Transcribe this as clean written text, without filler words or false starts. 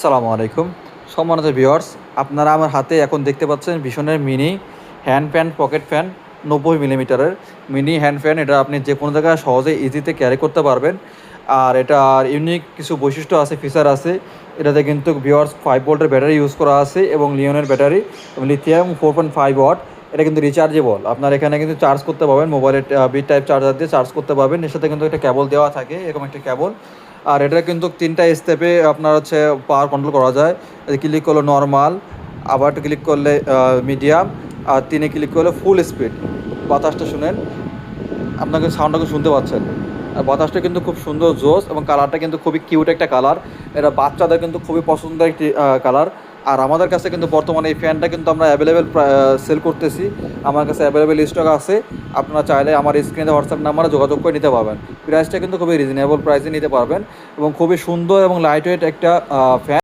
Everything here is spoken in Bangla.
আসসালামু আলাইকুম সম্মানিত ভিউয়ার্স, আপনারা আমার হাতে এখন দেখতে পাচ্ছেন ভীষণের mini hand fan, pocket fan 90 মিলিমিটারের মিনি হ্যান্ড ফ্যান। এটা আপনি যে কোনো জায়গায় সহজে ইজিতে ক্যারি করতে পারবেন। আর এটার ইউনিক কিছু বৈশিষ্ট্য আছে, ফিচার আছে। এটাতে কিন্তু ভিউয়ার্স 5 ভোল্টের ব্যাটারি ইউজ করা আছে এবং লিওনের ব্যাটারি এবং লিথিয়াম 4.5 ওয়াট। এটা কিন্তু রিচার্জেবল, আপনার এখানে কিন্তু চার্জ করতে পারবেন, মোবাইলের বিট টাইপ চার্জার দিয়ে চার্জ করতে পারবেন। এর সাথে কিন্তু একটা কেবল দেওয়া থাকে, এরকম একটা কেবল। আর এটা কিন্তু 3টা স্টেপে আপনার হচ্ছে পাওয়ার কন্ট্রোল করা যায়। ক্লিক করলে নর্মাল, আবার একটু ক্লিক করলে মিডিয়াম, আর 3-এ ক্লিক করলে ফুল স্পিড। বাতাসটা শুনেন, আপনাকে সাউন্ডটাকে শুনতে পাচ্ছেন। আর বাতাসটা কিন্তু খুব সুন্দর জোস এবং কালারটা কিন্তু খুবই কিউট একটা কালার। এটা বাচ্চাদের কিন্তু খুবই পছন্দের একটি কালার। আর আমাদের কাছে কিন্তু বর্তমানে এই ফ্যানটা কিন্তু আমরা অ্যাভেলেবেল সেল করতেছি। আমার কাছে অ্যাভেলেবেল স্টক আছে। আপনারা চাইলে আমার স্ক্রিনে হোয়াটসঅ্যাপ নাম্বারে যোগাযোগ করে নিতে পারবেন। প্রাইসটা কিন্তু খুবই রিজনেবল প্রাইসে নিতে পারবেন এবং খুবই সুন্দর এবং লাইট ওয়েট একটা ফ্যান।